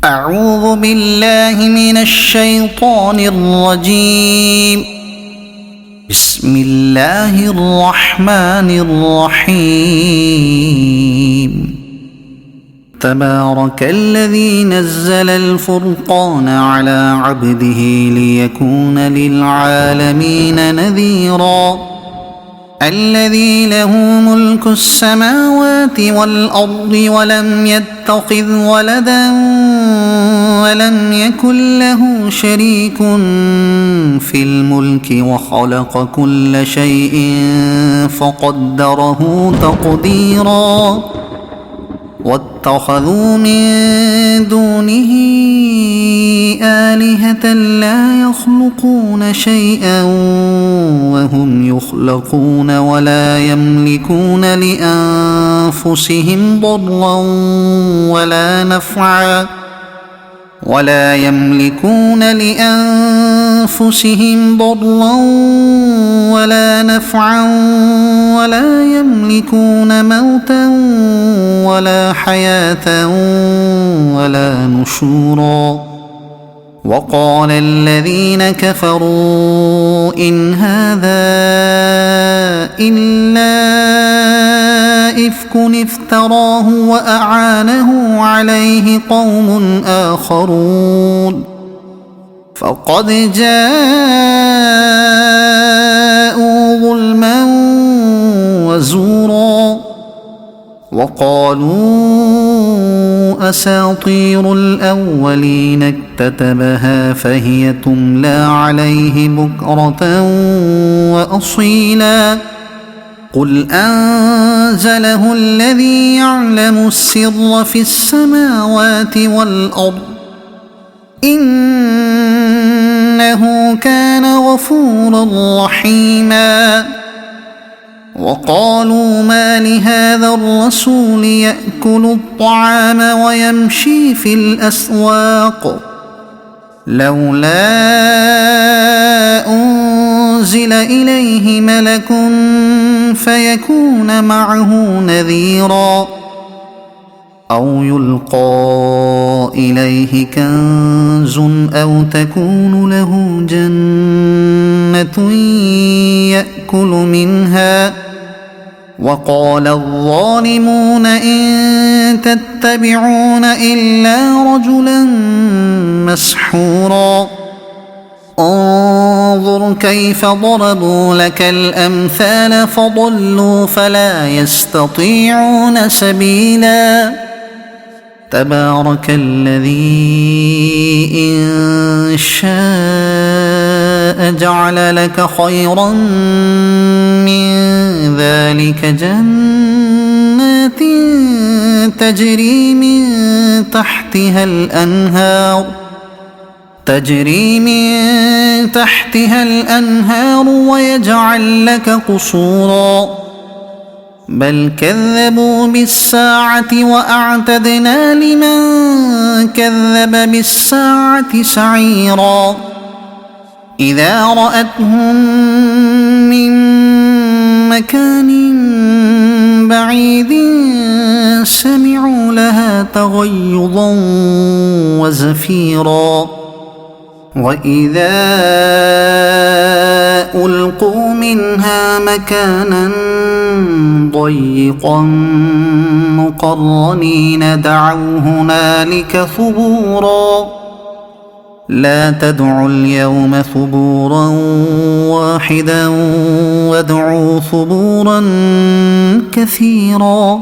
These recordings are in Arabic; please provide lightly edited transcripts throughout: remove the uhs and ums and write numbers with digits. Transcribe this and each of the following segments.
أعوذ بالله من الشيطان الرجيم. بسم الله الرحمن الرحيم. تبارك الذي نزل الفرقان على عبده ليكون للعالمين نذيرا. الذي له ملك السماوات والأرض ولم يتخذ ولدا ولم يكن له شريك في الملك وخلق كل شيء فقدره تقديرا. واتخذوا من دونه آلهة لا يخلقون شيئا وهم يخلقون ولا يملكون لأنفسهم ضرا ولا نفعا ولا يملكون موتا ولا حياة ولا نشورا. وقال الذين كفروا إن هذا إلا إفك افتراه وأعانه عليه قوم آخرون فقد جاءوا ظلما وزورا. وقالوا أساطير الأولين اكتتبها فهي تملى عليه بكرة وأصيلا. قل أنزله الذي يعلم السر في السماوات والأرض إنه كان غفورا رحيما. وقالوا ما لهذا الرسول يأكل الطعام ويمشي في الأسواق لولا أنزل إليه ملك فيكون معه نذيرا أو يلقى إليه كنز أو تكون له جنة يأكل منها. وقال الظالمون إن تتبعون إلا رجلا مسحورا. انظر كيف ضربوا لك الأمثال فضلوا فلا يستطيعون سبيلا. تبارك الذي إن شاء جعل لك خيرا من ذلك جنات تجري من تحتها الأنهار ويجعل لك قصورا. بل كذبوا بالساعة وأعتدنا لمن كذب بالساعة سعيرا. إذا رأتهم من مكان بعيد سمعوا لها تغيظا وزفيرا. وإذا ألقوا منها مكانا ضيقا مقرنين دعوا هنالك ثبورا. لا تدعوا اليوم ثبورا واحدا وادعوا ثبورا كثيرا.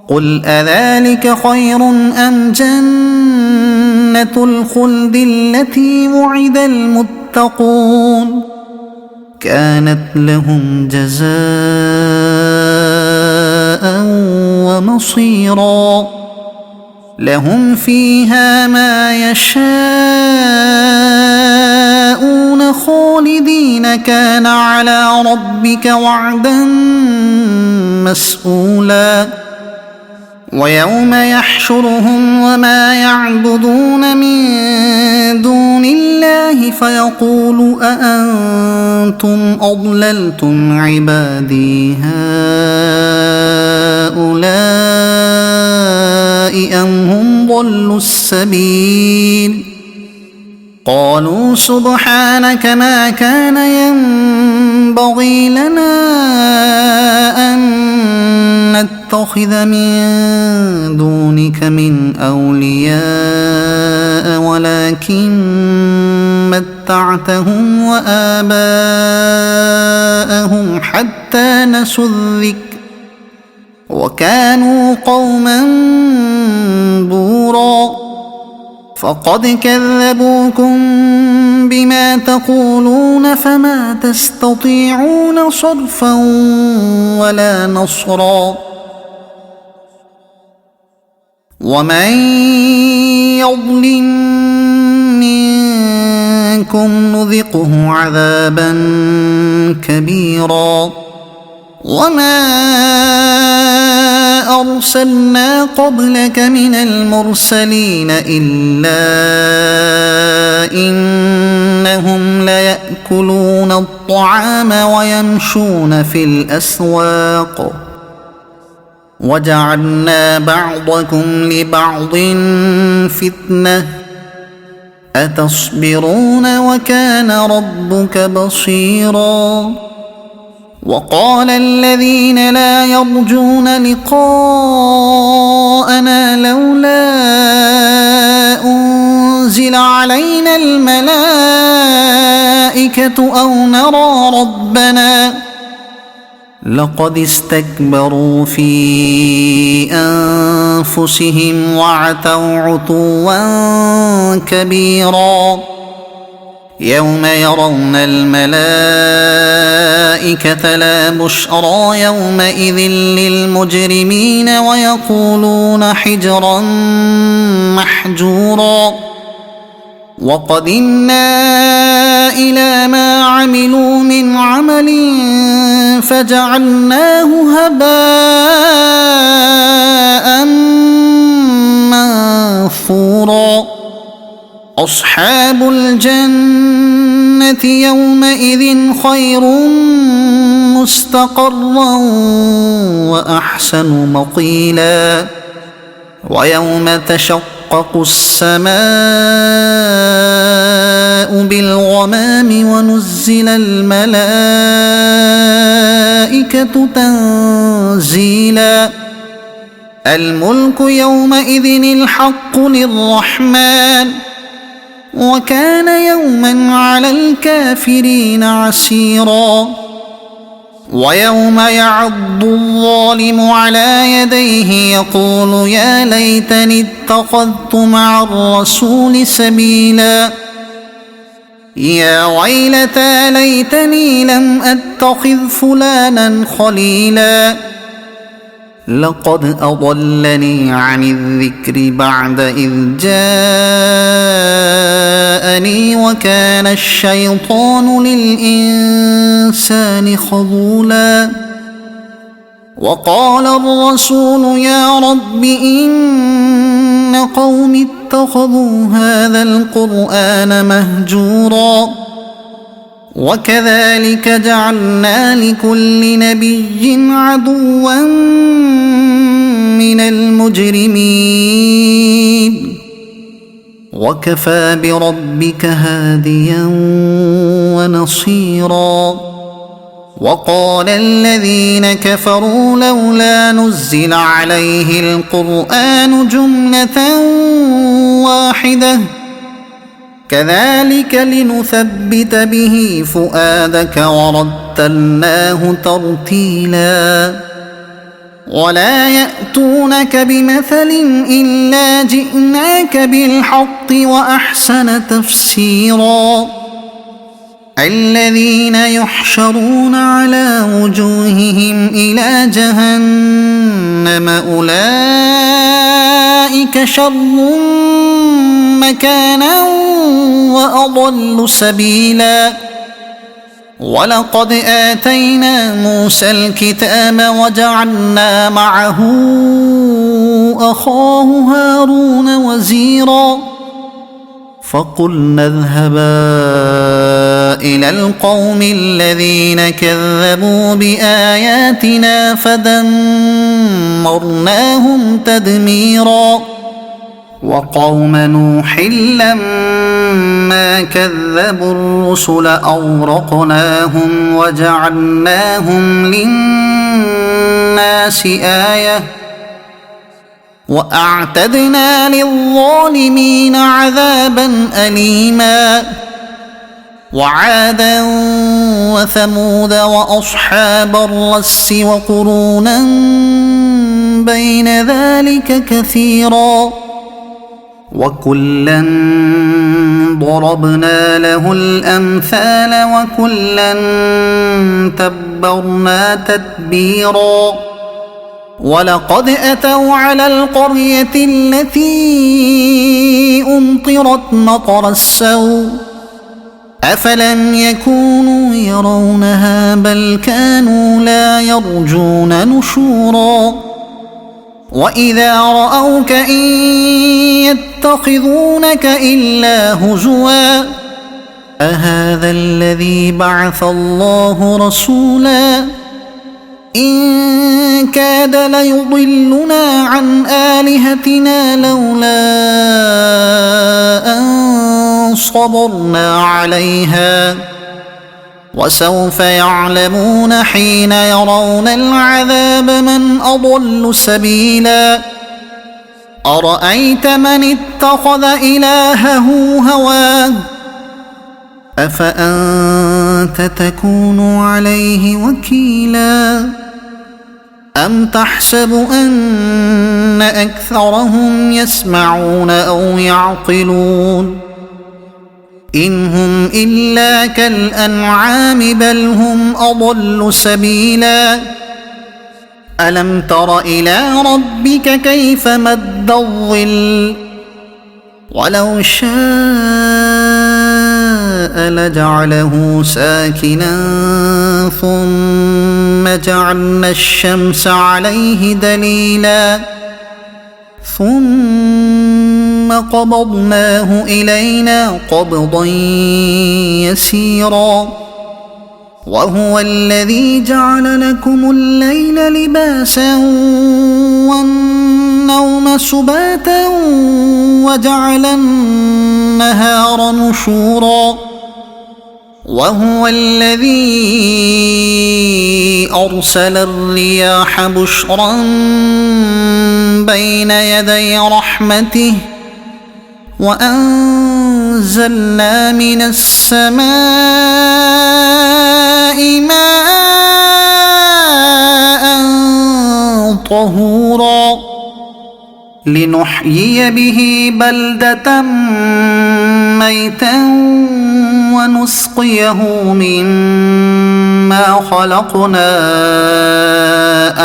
قل أذلك خير أم جنة الخلد التي وعد المتقون كانت لهم جزاء ومصيرا. لهم فيها ما يشاءون خالدين كان على ربك وعدا مسئولا. ويوم يحشرهم وما يعبدون من دون الله فيقول أأنتم أضللتم عبادي هؤلاء أم هم ضلوا السبيل قالوا سبحانك ما كان ينبغي لنا أن نتخذ من دونك من أولياء ولكن متعتهم وآباءهم حتى نسوا الذكر وكانوا قوما بورا فقد كذبوكم بما تقولون فما تستطيعون صرفا ولا نصرا ومن يظلم منكم نذقه عذابا كبيرا وما أرسلنا قبلك من المرسلين إلا إنهم ليأكلون الطعام ويمشون في الأسواق وجعلنا بعضكم لبعض فتنة أتصبرون وكان ربك بصيرا وقال الذين لا يرجون لقاءنا لولا أنزل علينا الملائكة أو نرى ربنا لقد استكبروا في أنفسهم وعتوا عتوا كبيرا يوم يرون الملائكة لا بشرى يومئذ للمجرمين ويقولون حجرا محجورا وقدمنا إلى ما عملوا من عمل فجعلناه هباء منثورا أصحاب الجنة يومئذ خير مستقرا وأحسن مقيلا ويوم تشقق السماء بالغمام ونزل الملائكة تنزيلا الملك يومئذ الحق للرحمن وكان يوما على الكافرين عسيرا ويوم يعض الظالم على يديه يقول يا ليتني اتخذت مع الرسول سبيلا يا ويلتى ليتني لم أتخذ فلانا خليلا لقد أضلني عن الذكر بعد إذ جاءني وكان الشيطان للإنسان خذولا وقال الرسول يا رب إن قوم اتخذوا هذا القرآن مهجورا وكذلك جعلنا لكل نبي عدوا من المجرمين وكفى بربك هاديا ونصيرا وقال الذين كفروا لولا نزل عليه القرآن جملة واحدة كذلك لنثبت به فؤادك ورتلناه ترتيلا ولا يأتونك بمثل إلا جئناك بالحق وأحسن تفسيرا الذين يحشرون على وجوههم إلى جهنم أولئك شر مكانا وأضل سبيلا ولقد آتينا موسى الكتاب وجعلنا معه أخاه هارون وزيرا فقلنا اذهبا إلى القوم الذين كذبوا بآياتنا فدمرناهم تدميرا وقوم نوح لما كذبوا الرسل أغرقناهم وجعلناهم للناس آية وأعتدنا للظالمين عذابا أليما وعادا وثمود وأصحاب الرس وقرونا بين ذلك كثيرا وكلا ضربنا له الأمثال وكلا تبرنا تتبيرا ولقد أتوا على القرية التي أمطرت مطر السوء أفلم يكونوا يرونها بل كانوا لا يرجون نشورا وإذا رأوك إن يتخذونك إلا هزوا أهذا الذي بعث الله رسولا إن كاد ليضلنا عن آلهتنا لولا أن صبرنا عليها وسوف يعلمون حين يرون العذاب من أضل سبيلا أرأيت من اتخذ إلهه هواه أفأنت تكون عليه وكيلا أم تحسب أن أكثرهم يسمعون أو يعقلون إن هم إلا كالأنعام بل هم أضل سبيلا ألم تر إلى ربك كيف مد الظل ولو شاء لجعله ساكنا ثم جعلنا الشمس عليه دليلا ثم قبضناه إلينا قبضا يسيرا وهو الذي جعل لكم الليل لباسا والنوم سباتا وجعل النهار نشورا وهو الذي أرسل الرياح بشرا بين يدي رحمته وأنزلنا من السماء ماء طهورا لنحيي به بلدة ميتا ونسقيه مما خلقنا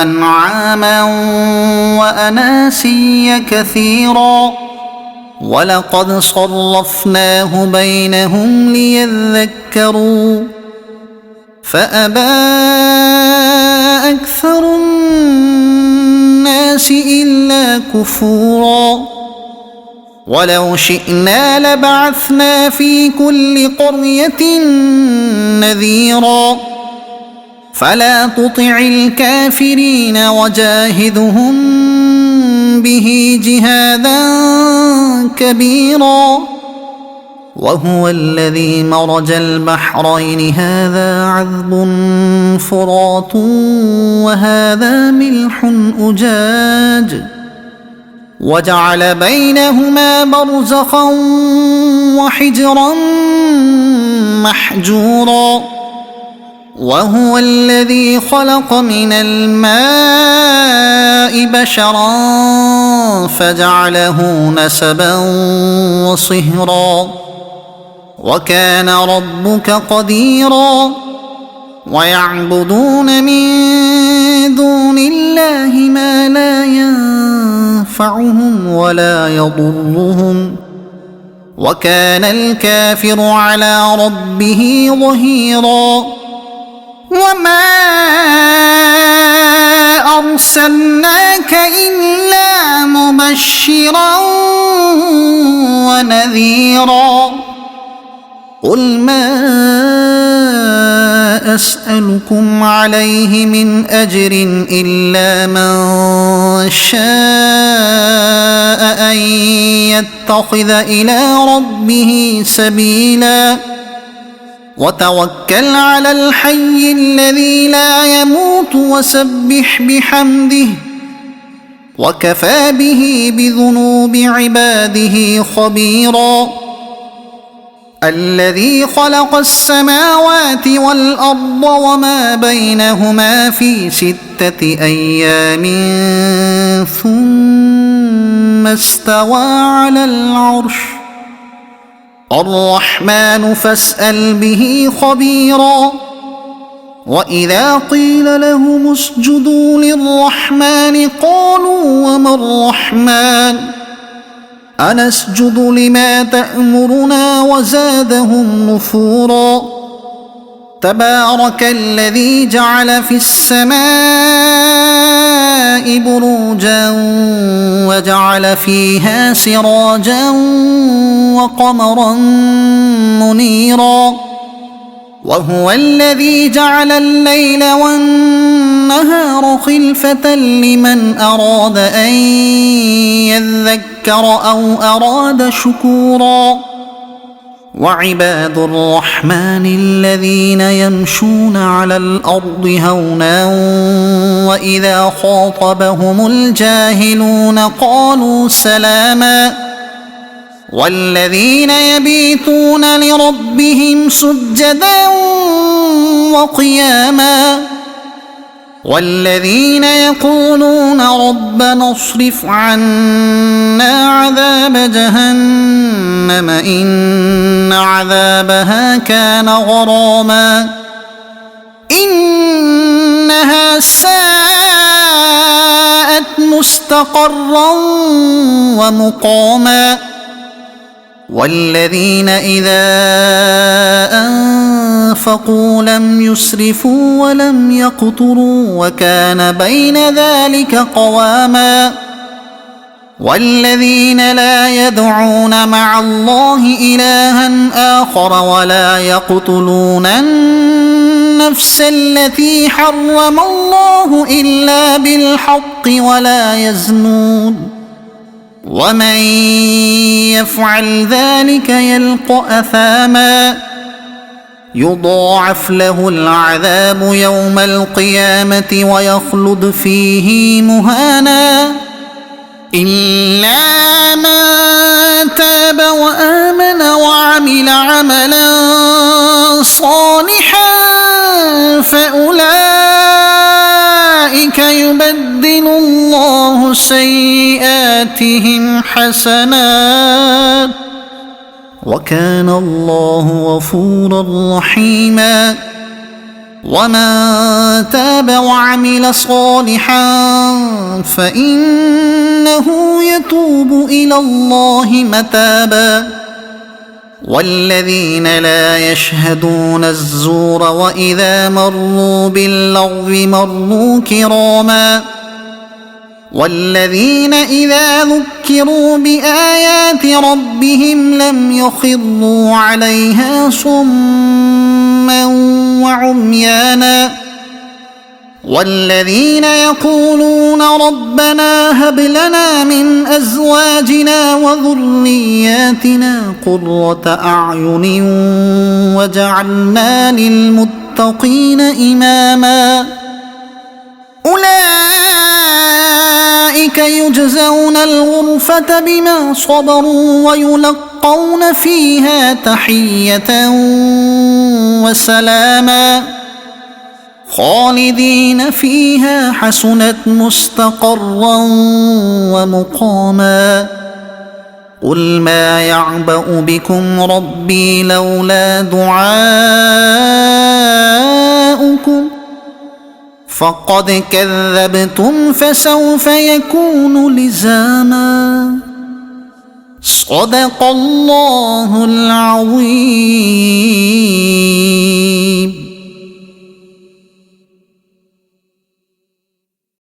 أنعاما وأناسيا كثيرا ولقد صرفناه بينهم ليذكروا فأبى أكثر الناس إلا كفورا ولو شئنا لبعثنا في كل قرية نذيرا فلا تطع الكافرين وجاهدهم به جهادا كبيرا وهو الذي مرج البحرين هذا عذب فرات وهذا ملح أجاج وجعل بينهما برزخا وحجرا محجورا وهو الذي خلق من الماء بشرا فجعله نسبا وصهرا وكان ربك قديرا ويعبدون من دون الله ما لا ينفعهم ولا يضرهم وكان الكافر على ربه ظهيرا وما أرسلناك إلا مبشرا ونذيرا قل ما أسألكم عليه من أجر إلا من شاء أن يتخذ إلى ربه سبيلا وتوكل على الحي الذي لا يموت وسبح بحمده وكفى به بذنوب عباده خبيرا الذي خلق السماوات والأرض وما بينهما في 6 أيام ثم استوى على العرش الرحمن فاسأل به خبيرا وإذا قيل لهم اسجدوا للرحمن قالوا وما الرحمن أنسجد لما تأمرنا وزادهم نفورا تبارك الذي جعل في السماء بروجا وجعل فيها سراجا وقمرا منيرا وهو الذي جعل الليل والنهار خلفة لمن أراد أن يذكر أو أراد شكورا وعباد الرحمن الذين يمشون على الأرض هونا وإذا خاطبهم الجاهلون قالوا سلاما والذين يبيتون لربهم سجدا وقياما والذين يقولون ربنا اصرف عنا عذاب جهنم إن عذابها كان غراما إنها ساءت مستقرا ومقاما والذين إذا أنفقوا لم يسرفوا ولم يقتروا وكان بين ذلك قواما والذين لا يدعون مع الله إلها آخر ولا يقتلون النفس التي حرم الله إلا بالحق ولا يزنون ومن يفعل ذلك يلق أثاما يضاعف له العذاب يوم القيامة ويخلد فيه مهانا إلا من تاب وآمن وعمل عملا صالحا فأولئك يبدل الله سيئاتهم حسنات وكان الله غفورا رحيما ومن تاب وعمل صالحا فإنه يتوب إلى الله متابا والذين لا يشهدون الزور وإذا مروا باللغو مروا كراما والذين إذا ذكروا بآيات ربهم لم يخروا عليها صما وعميانا والذين يقولون ربنا هب لنا من أزواجنا وذرياتنا قرة أعين وجعلنا للمتقين إماما أولئك يجزون الغرفة بما صبروا ويلقون فيها تحية وسلاما خالدين فيها حسنت مستقرا ومقاما قل ما يعبأ بكم ربي لولا دعاؤكم فقد كذبتم فسوف يكون لزاما صدق الله العظيم.